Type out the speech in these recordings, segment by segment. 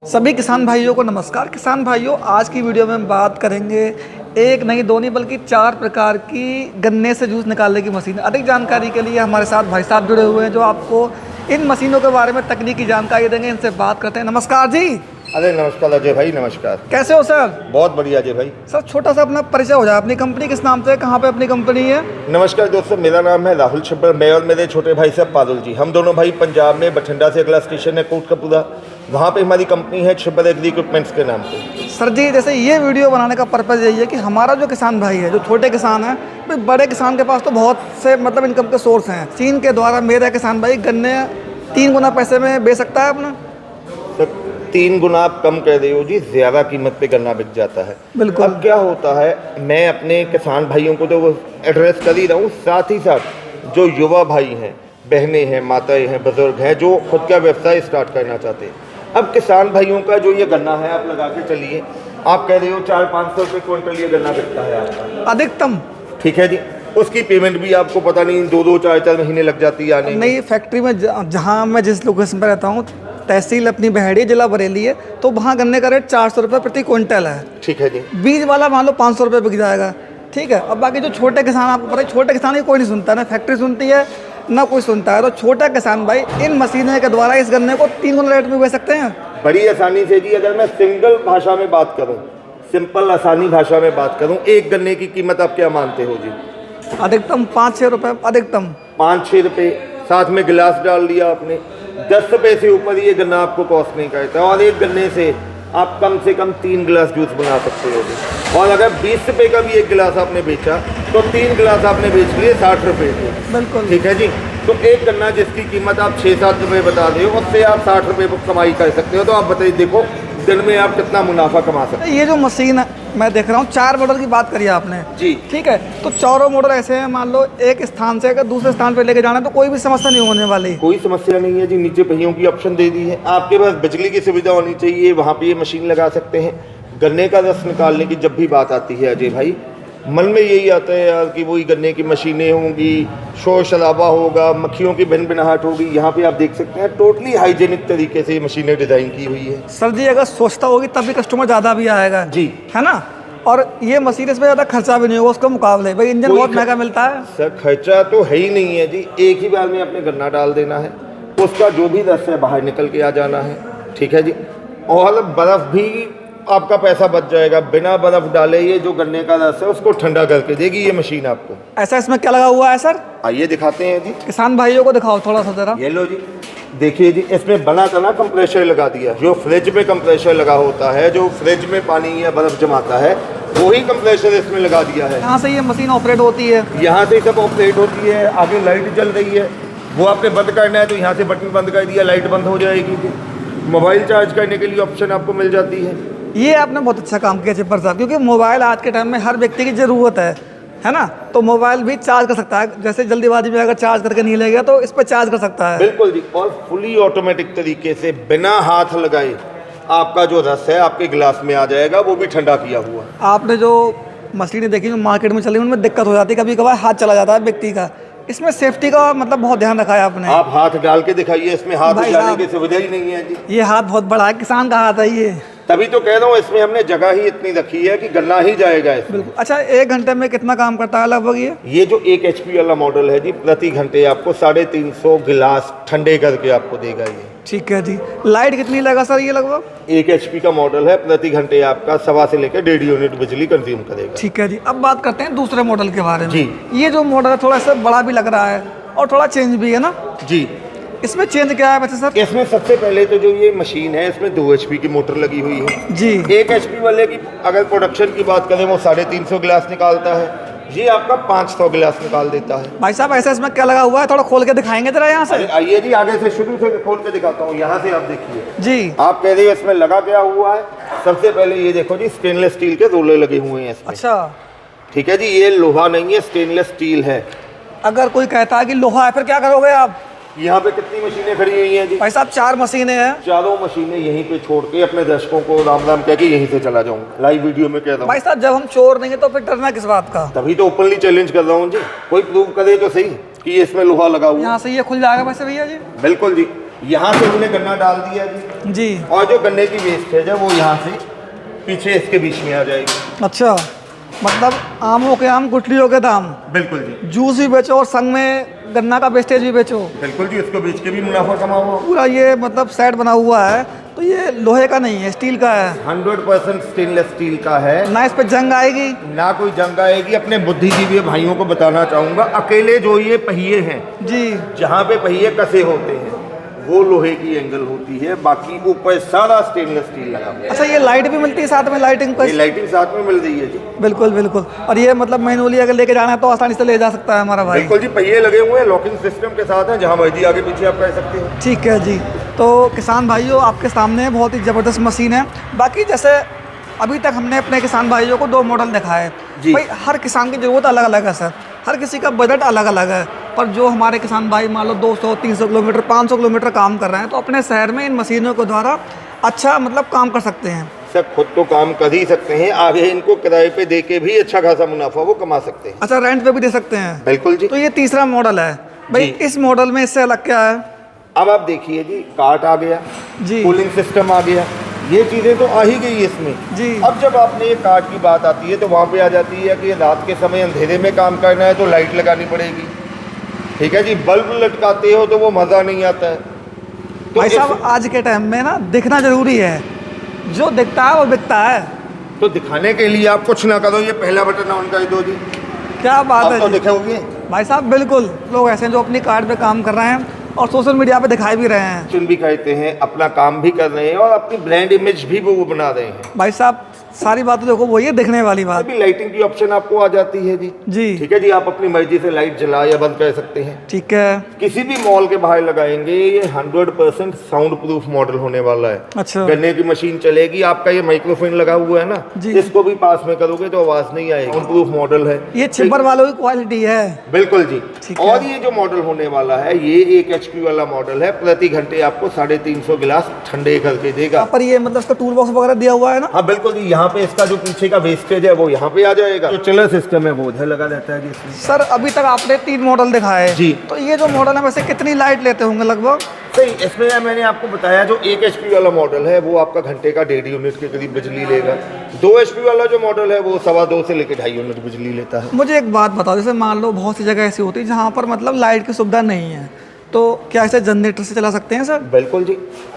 सभी किसान भाइयों को नमस्कार। किसान भाइयों, आज की वीडियो में हम बात करेंगे एक नहीं दो नहीं बल्कि 4 प्रकार की गन्ने से जूस निकालने की मशीन। अधिक जानकारी के लिए हमारे साथ भाई साहब जुड़े हुए हैं जो आपको इन मशीनों के बारे में तकनीकी जानकारी देंगे। इनसे बात करते हैं। नमस्कार जी। अरे नमस्कार अजय भाई, नमस्कार। कैसे हो सर? बहुत बढ़िया अजय भाई। सर छोटा सा अपना परिचय हो जाए, अपनी कंपनी किस नाम से है, कहाँ पे अपनी कंपनी है? नमस्कार दोस्तों, मेरा नाम है राहुल छिब्बर। मैं और मेरे छोटे भाई साहब पारुल जी, हम दोनों भाई पंजाब में बठिंडा से अगला स्टेशन है कोटकपूरा, वहाँ पे हमारी कंपनी है छिब्बर एग्री इक्विपमेंट्स के नाम पे। सर जी, जैसे ये वीडियो बनाने का पर्पज़ यही है कि हमारा जो किसान भाई है, जो छोटे किसान है, भाई बड़े किसान के पास तो बहुत से मतलब इनकम के सोर्स हैं। चीन के द्वारा मेरा किसान भाई गन्ने 3 गुना पैसे में बेच सकता है अपना। तो 3 गुना आप कम कर रहे हो जी, ज़्यादा कीमत पे गन्ना बिक जाता है। बिल्कुल। अब क्या होता है, मैं अपने किसान भाइयों को तो एड्रेस कर ही रहा हूँ, साथ ही साथ जो युवा भाई हैं, बहनें हैं, माताएं हैं, बुजुर्ग हैं जो खुद का व्यवसाय स्टार्ट करना चाहते हैं। अब किसान भाइयों का जो ये गन्ना है, आप लगा के चलिए, आप कह रहे हो 400-500 रुपये क्विंटल ये गन्ना बिकता है आपका अधिकतम। ठीक है जी। उसकी पेमेंट भी आपको पता नहीं 2-2, 4-4 महीने लग जाती है आने में। नई फैक्ट्री में जहाँ मैं जिस लोकेशन पर रहता हूँ, तहसील अपनी बहेड़ी, जिला बरेली है, तो वहाँ गन्ने का रेट 400 रुपये प्रति क्विंटल है। ठीक है जी। बीज वाला मान लो 500 रुपये बिक जाएगा। ठीक है। अब बाकी जो छोटे किसान, आपको पता है छोटे किसान की कोई नहीं सुनता, ना फैक्ट्री सुनती है ना कोई सुनता है। तो छोटा किसान भाई इन मशीनों के द्वारा इस गन्ने को 3 गुना रेट में बेच सकते हैं बड़ी आसानी से जी। अगर मैं सिंगल भाषा में बात करूं, सिंपल आसानी भाषा में बात करूं, एक गन्ने की कीमत आप क्या मानते हो जी? अधिकतम 5-6 रुपये। अधिकतम 5-6 रुपये, साथ में गिलास डाल दिया आपने, 10 रुपये से ऊपर ये गन्ना आपको कॉस्ट नहीं करता। और एक गन्ने से आप कम से कम 3 गिलास जूस बना सकते हो जी। और अगर 20 रुपये का भी एक गिलास आपने बेचा तो 3 गिलास आपने बेच लिए 60 रुपये के। बिल्कुल। ठीक है जी। तो एक गन्ना जिसकी कीमत आप 6-7 रुपये बता रहे हो, उससे आप 60 रुपये कमाई कर सकते हो। तो आप बताइए, देखो दिन में आप कितना मुनाफा कमा सकते हो। ये जो मशीन है मैं देख रहा हूँ, 4 मॉडल की बात करिए आपने जी। ठीक है। तो चारों मॉडल ऐसे हैं, मान लो एक स्थान से अगर दूसरे स्थान पे लेके जाना है तो कोई भी समस्या नहीं होने वाली। कोई समस्या नहीं है जी। नीचे पहियों की ऑप्शन दे दी है, आपके पास बिजली की सुविधा होनी चाहिए, वहाँ पे ये मशीन लगा सकते हैं। गन्ने का रस निकालने की जब भी बात आती है अजय भाई, मन में यही आता है यार कि वही गन्ने की मशीनें होंगी, शोर शराबा होगा, मक्खियों की भिनभिनाहट होगी। यहाँ पे आप देख सकते हैं टोटली हाइजेनिक तरीके से ये मशीनें डिज़ाइन की हुई है। सर जी, अगर स्वच्छता होगी तभी कस्टमर ज़्यादा भी आएगा जी, है ना। और ये मशीन, इसमें ज़्यादा खर्चा भी नहीं होगा उसके मुकाबले। भाई इंजन बहुत महंगा मिलता है। सर खर्चा तो है ही नहीं है जी। एक ही बार में अपने गन्ना डाल देना है, उसका जो भी रस है बाहर निकल के आ जाना है। ठीक है जी। और बर्फ़ भी आपका पैसा बच जाएगा। बिना बर्फ़ डाले ये जो गन्ने का रस है उसको ठंडा करके देगी ये मशीन आपको। ऐसा इसमें क्या लगा हुआ है सर? आइए दिखाते हैं जी। किसान भाइयों को दिखाओ थोड़ा सा जरा। ये लो जी, देखिए जी, इसमें बना तना कंप्रेशर लगा दिया। जो फ्रिज में कंप्रेशर लगा होता है, जो फ्रिज में पानी या बर्फ़ जमाता है, वही कंप्रेशर इसमें लगा दिया है। यहाँ से ये मशीन ऑपरेट होती है, यहाँ से सब ऑपरेट होती है। आगे लाइट जल रही है, वो आपने बंद करना है तो यहाँ से बटन बंद कर दिया, लाइट बंद हो जाएगी जी। मोबाइल चार्ज करने के लिए ऑप्शन आपको मिल जाती है। ये आपने बहुत अच्छा काम किया छिब्बर साहब, क्योंकि मोबाइल आज के टाइम में हर व्यक्ति की ज़रूरत है ना। तो मोबाइल भी चार्ज कर सकता है, जैसे जल्दीबाजी में अगर चार्ज करके नहीं ले गया तो इस पर चार्ज कर सकता है। बिल्कुल जी। और फुली ऑटोमेटिक तरीके से बिना हाथ लगाए आपका जो रस है आपके गिलास में आ जाएगा, वो भी ठंडा किया हुआ। आपने जो मशीनें देखी जो मार्केट में चल रही है उनमें दिक्कत हो जाती है, कभी कभार हाथ चला जाता है व्यक्ति का। इसमें सेफ्टी का मतलब बहुत ध्यान रखा है आपने। आप हाथ डाल के दिखाइए, इसमें हाथ भाई डालने साहब, की सुविधा ही नहीं है जी। ये हाथ बहुत बड़ा है, किसान का हाथ है ये। तभी तो कह रहा हूँ, इसमें हमने जगह ही इतनी रखी है कि गन्ना ही जाएगा इसमें। बिल्कुल। अच्छा, 1 घंटे में कितना काम करता है लगभग ये? ये जो 1 HP वाला मॉडल है जी, प्रति घंटे आपको 350 गिलास ठंडे करके आपको देगा ये। ठीक है जी। लाइट कितनी लगेगा सर ये लगभग? 1 HP का मॉडल है, प्रति घंटे आपका 1.25 से लेकर 1.5 यूनिट बिजली कंज्यूम करेगा। ठीक है जी। अब बात करते हैं दूसरे मॉडल के बारे में जी। ये जो मॉडल है थोड़ा सा बड़ा भी लग रहा है और थोड़ा चेंज भी है ना जी। इसमें चेंज क्या है वैसे सर? इसमें सबसे पहले तो जो ये मशीन है, इसमें 2 HP की मोटर लगी हुई है जी। 1 HP वाले की अगर प्रोडक्शन की बात करें, वो 350 गिलास निकालता है, ये आपका 500 गिलास निकाल देता है। भाई साहब, ऐसा इसमें क्या लगा हुआ है, थोड़ा खोल के दिखाएंगे जरा यहाँ से? आइए जी, आगे से शुरू से खोल के दिखाता हूँ। यहाँ से आप देखिए जी। आप कह रहे हैं इसमें लगा क्या हुआ है। सबसे पहले ये देखो जी, स्टेनलेस स्टील के रोलर लगे हुए हैं इसमें। अच्छा। ठीक है जी। ये लोहा नहीं है, स्टेनलेस स्टील है। अगर कोई कहता है कि लोहा है, फिर क्या करोगे आप? यहाँ पे कितनी मशीनें खड़ी हुई हैं जी? भाई साहब, 4 मशीनें हैं। चारों मशीनें यहीं पे छोड़ के अपने दर्शकों को राम राम कह के यहीं से चला जाऊंगा। लाइव वीडियो में कह रहा हूँ। भाई साहब, जब हम चोर नहीं है तो फिर डरना किस बात का? तभी तो ओपनली चैलेंज कर रहा हूँ जी। कोई प्रूव करे तो सही कि इसमें लोहा लगा हुआ। यहाँ से ये खुल जाएगा वैसे भैया जी? बिल्कुल जी। यहाँ से हमने गन्ना डाल दिया जी, जी। और जो गन्ने की वेस्टेज है वो यहाँ से पीछे इसके बीच में आ जाएगी। अच्छा, मतलब आमों के आम गुठलियों के दाम। बिल्कुल जी, जूस भी बेचो और संग में गन्ना का वेस्टेज भी बेचो। बिल्कुल जी, उसको बेच के भी मुनाफा कमाओ। पूरा ये मतलब सेट बना हुआ है, तो ये लोहे का नहीं है, स्टील का है। 100% स्टेनलेस स्टील का है ना इस पे जंग आएगी, ना कोई जंग आएगी। अपने बुद्धिजीवी भाइयों को बताना चाहूँगा, अकेले जो ये पहिए हैं जी, जहाँ पे पहिए कसे होते हैं वो लोहे की एंगल होती है, बाकी ऊपर सारा स्टेनलेस स्टील लगा हुआ है। अच्छा, ये लाइट भी मिलती है साथ में, लाइटिंग ये पर? लाइटिंग साथ में मिल रही है जी। बिल्कुल बिल्कुल। और ये मतलब मैनुअली अगर लेके जाना है तो आसानी से ले जा सकता है हमारा भाई। बिल्कुल जी, पहिए लगे हुए हैं, लॉकिंग सिस्टम के साथ है, जहाँ मर्जी आगे पीछे आप कर सकते हैं। ठीक है जी। तो किसान भाइयों, आपके सामने बहुत ही ज़बरदस्त मशीन है। बाकी जैसे अभी तक हमने अपने किसान भाइयों को 2 मॉडल दिखाए जी। भाई, हर किसान की ज़रूरत अलग अलग है सर, हर किसी का बजट अलग अलग है। पर जो हमारे किसान भाई मान लो 200-300 किलोमीटर 500 किलोमीटर काम कर रहे हैं, तो अपने शहर में इन मशीनों के द्वारा अच्छा मतलब काम कर सकते हैं। सर खुद तो काम कर ही सकते हैं, आगे इनको किराए पे दे के भी अच्छा खासा मुनाफा वो कमा सकते हैं। अच्छा, रेंट पे भी दे सकते हैं? बिल्कुल जी। तो ये तीसरा मॉडल है भाई, जी। इस मॉडल में इससे अलग क्या है? अब आप देखिए जी, कार्ट आ गया जी कूलिंग सिस्टम आ गया, ये चीज़ें तो आ ही गई इसमें जी। अब जब आपने ये कार्ट की बात आती है तो वहाँ पे आ जाती है कि रात के समय अंधेरे में काम करना है तो लाइट लगानी पड़ेगी। ठीक है जी, बल्ब लटकाते हो तो वो मज़ा नहीं आता है। तो भाई साहब, आज के टाइम में ना दिखना जरूरी है, जो दिखता है वो बिकता है। तो दिखाने के लिए आप कुछ ना करो, ये पहला बटन ऑन कर दो जी, क्या बात आप है तो जी। दिखाओगे। भाई साहब बिल्कुल, लोग ऐसे हैं जो अपनी कार्ड पे काम कर रहे हैं और सोशल मीडिया पे दिखाई भी रहे हैं। चुन भी करते हैं, अपना काम भी कर रहे हैं और अपनी ब्रांड इमेज भी वो बना रहे हैं। भाई साहब सारी बातें देखो, वो ये दिखने वाली बात। अभी लाइटिंग की ऑप्शन आपको आ जाती है जी। जी ठीक है जी, आप अपनी मर्जी से लाइट जला या बंद कर सकते हैं। ठीक है। किसी भी मॉल के बाहर लगाएंगे, ये 100% साउंड प्रूफ मॉडल होने वाला है। अच्छा। गन्ने की मशीन चलेगी, आपका ये माइक्रोफोन लगा हुआ है ना जी। इसको भी पास में करोगे तो आवाज नहीं आएगी। साउंड प्रूफ मॉडल है, ये छिब्बर वालों की क्वालिटी है। बिल्कुल जी। ठीक है। और ये जो मॉडल होने वाला है ये 1 HP वाला मॉडल है, प्रति घंटे आपको 350 गिलास ठंडे करके देगा। यहाँ पर ये मतलब इसका टूल बॉक्स वगैरह दिया हुआ है ना? हाँ बिल्कुल जी, यहाँ पे इसका जो पीछे का वेस्टेज है वो यहाँ पे आ जाएगा, जो चिलर सिस्टम है वो उधर लगा रहता है जी इसमें। सर अभी तक आपने 3 मॉडल दिखाए जी। तो ये जो मॉडल है वैसे कितनी लाइट लेते होंगे लगभग? सही, इसमें मैंने आपको बताया जो 1 HP वाला मॉडल है वो आपका घंटे का 1.5 यूनिट के करीब बिजली लेगा। 2 HP वाला जो मॉडल है वो 2.25 से लेकर 2.5 यूनिट बिजली लेता है। मुझे एक बात बताओ, जैसे मान लो बहुत सी जगह ऐसी होती है जहाँ पर मतलब लाइट की सुविधा नहीं है, तो क्या इसे जनरेटर से चला सकते हैं सर? बिल्कुल जी,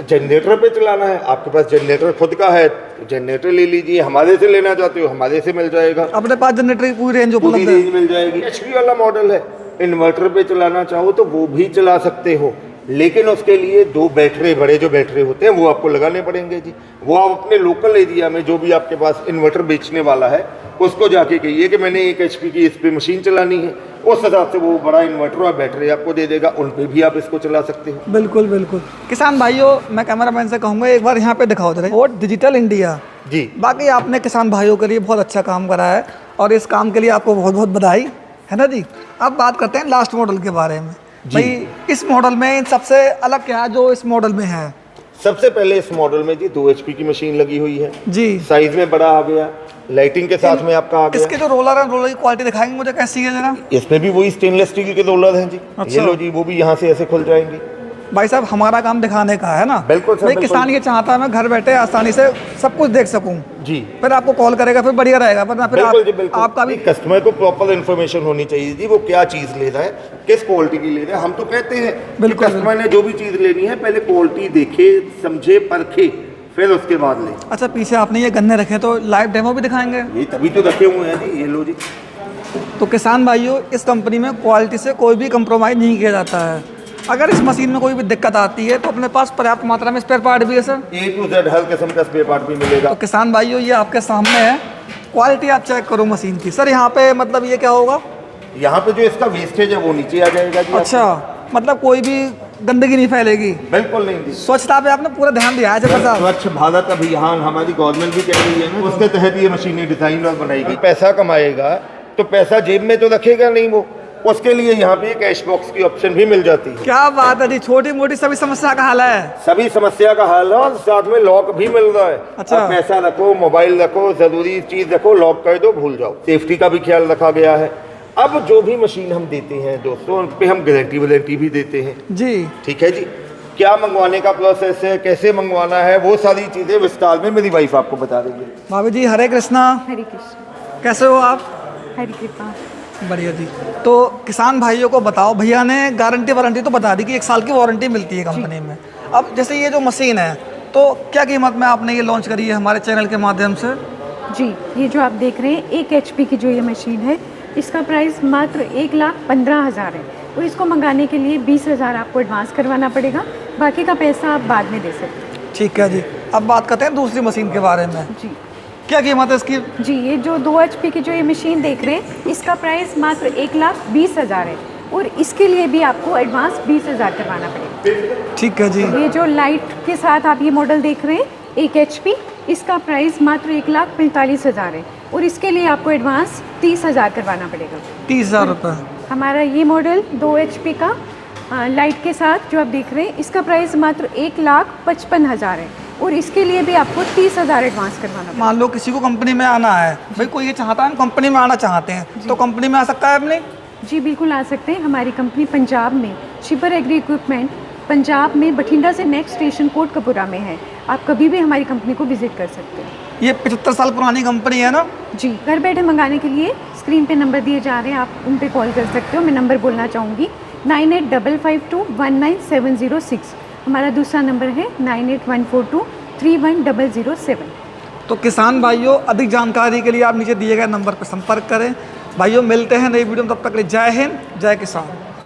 जनरेटर पे चलाना है, आपके पास जनरेटर खुद का है तो जनरेटर ले लीजिए, हमारे से लेना चाहते हो हमारे से मिल जाएगा, अपने पास जनरेटर की पूरी रेंज पूरी उपलब्ध है। रेंज मिल जाएगी। HP वाला मॉडल है, इन्वर्टर पे चलाना चाहो तो वो भी चला सकते हो, लेकिन उसके लिए 2 बैटरी, बड़े जो बैटरी होते हैं वो आपको लगाने पड़ेंगे जी। वो आप अपने लोकल एरिया में जो भी आपके पास इन्वर्टर बेचने वाला है उसको जाके कहिए कि मैंने 1 HP की इस पे मशीन चलानी है, उस हिसाब से वो बड़ा इन्वर्टर और बैटरी आपको दे देगा, उन पे भी आप इसको चला सकते हो। बिल्कुल बिल्कुल। किसान भाइयों, मैं कैमरामैन से कहूँगा एक बार यहाँ पे दिखाओ जरा, और डिजिटल इंडिया जी। बाकी आपने किसान भाइयों के लिए बहुत अच्छा काम करा है और इस काम के लिए आपको बहुत बहुत बधाई है ना जी। अब बात करते हैं लास्ट मॉडल के बारे में। भाई इस मॉडल में सबसे अलग क्या है जो इस मॉडल में है? सबसे पहले इस मॉडल में जी 2 HP की मशीन लगी हुई है जी। साइज में बड़ा आ गया, लाइटिंग के साथ में आपका आ गया। इसके जो रोलर है, रोलर की क्वालिटी दिखाएंगे मुझे कैसी है जरा? इसमें भी वही स्टेनलेस स्टील के रोलर हैं जी। अच्छा। ये लो जी, वो भी यहाँ से ऐसे खुल जाएंगे। भाई साहब हमारा काम दिखाने का है ना? बिल्कुल सर, भाई बिल्कुल। किसान ये चाहता है मैं घर बैठे आसानी से सब कुछ देख सकूं, जी फिर आपको कॉल करेगा फिर बढ़िया रहेगा, वरना फिर बिल्कुल जी, बिल्कुल। आपका भी कस्टमर को प्रॉपर इन्फॉर्मेशन होनी चाहिए जी, वो क्या चीज़ ले रहा है, किस क्वालिटी की ले रहा है। हम तो कहते हैं कि बिल्कुल, कस्टमर ने जो भी चीज़ लेनी है पहले क्वालिटी देखे, समझे, परखे, फिर उसके बाद ले। अच्छा, पीछे आपने ये गन्ने रखे तो लाइव डेमो भी दिखाएंगे? ये तभी तो रखे हुए हैं जी, ये लो जी। तो किसान भाइयों, इस कंपनी में क्वालिटी से कोई भी कंप्रोमाइज़ नहीं किया जाता है। अगर इस मशीन में कोई भी दिक्कत आती है तो अपने पास पर्याप्त मात्रा में स्पेयर पार्ट भी है सर। A to Z हर किस्म का स्पेयर पार्ट भी मिलेगा। तो किसान भाइयों ये आपके सामने है, क्वालिटी आप चेक करो मशीन की। सर यहाँ पे मतलब ये क्या होगा? यहाँ पे जो इसका वेस्टेज है वो नीचे आ जाएगा जी। अच्छा, मतलब कोई भी गंदगी नहीं फैलेगी? बिल्कुल नहीं जी। स्वच्छता पे आपने पूरा ध्यान दिया है जबर साहब। स्वच्छ भारत अभियान हमारी गवर्नमेंट भी कह रही है ना, उसके तहत ये मशीनें डिजाइन और बनाई गई। पैसा कमाएगा तो पैसा जेब में तो रखेगा नहीं वो, उसके लिए यहाँ पे कैश बॉक्स की ऑप्शन भी मिल जाती है। क्या बात है जी, छोटी मोटी सभी समस्या का हल है। सभी समस्या का हल है और साथ में लॉक भी मिल रहा है। अच्छा। आप पैसा रखो, मोबाइल रखो, जरूरी चीज रखो, लॉक कर दो, भूल जाओ। सेफ्टी का भी ख्याल रखा गया है। अब जो भी मशीन हम देते हैं दोस्तों, उन पे हम गारंटी वारंटी भी देते हैं। जी ठीक है जी। क्या मंगवाने का प्रोसेस है, कैसे मंगवाना है, वो सारी चीज़ें विस्तार में मेरी वाइफ आपको बता रही है। भाभी जी हरे कृष्णा, हरे कृष्ण। कैसे हो आप? हरी कृपा। बढ़िया जी। तो किसान भाइयों को बताओ, भैया ने गारंटी वारंटी तो बता दी कि 1 साल की वारंटी मिलती है कंपनी में। अब जैसे ये जो मशीन है तो क्या कीमत में आपने ये लॉन्च करी है हमारे चैनल के माध्यम से? जी, ये जो आप देख रहे हैं 1 HP की जो ये मशीन है, इसका प्राइस मात्र 1,15,000 है और इसको मंगाने के लिए 20,000 आपको एडवांस करवाना पड़ेगा, बाकी का पैसा आप बाद में दे सकते हैं। ठीक है जी। अब बात करते हैं दूसरी मशीन के बारे में। जी क्या कीमत है इसकी? जी, ये जो 2 HP की जो ये मशीन देख रहे हैं, इसका प्राइस मात्र 1,20,000 है और इसके लिए भी आपको एडवांस 20,000 करवाना पड़ेगा। ठीक है जी। ये जो लाइट के साथ आप ये मॉडल देख रहे हैं 1 HP, इसका प्राइस मात्र 1,45,000 है और इसके लिए आपको एडवांस 30,000 करवाना पड़ेगा। 30,000 रुपये। हमारा ये मॉडल 2 HP का लाइट के साथ जो आप देख रहे हैं, इसका प्राइस मात्र 1,55,000 है और इसके लिए भी आपको 30,000 एडवांस करवाना पड़ेगा। मान लो किसी को कंपनी में आना है, भाई कोई ये चाहता है हम कंपनी में आना चाहते हैं, तो कंपनी में आ सकता है अपने? जी बिल्कुल आ सकते हैं। हमारी कंपनी पंजाब में शिपर एग्री इक्विपमेंट पंजाब में बठिंडा से नेक्स्ट स्टेशन कोटकपुरा में है। आप कभी भी हमारी कंपनी को विजिट कर सकते हैं। ये 75 साल पुरानी कंपनी है ना? जी, घर बैठे मंगाने के लिए स्क्रीन पे नंबर दिए जा रहे हैं, आप उन पे कॉल कर सकते हो। मैं नंबर बोलना चाहूँगी 9855219706। हमारा दूसरा नंबर है 9814231007। तो किसान भाइयों अधिक जानकारी के लिए आप नीचे दिए गए नंबर पर संपर्क करें। भाइयों मिलते हैं नई वीडियो में, तब तक के लिए जय हिंद, जय किसान।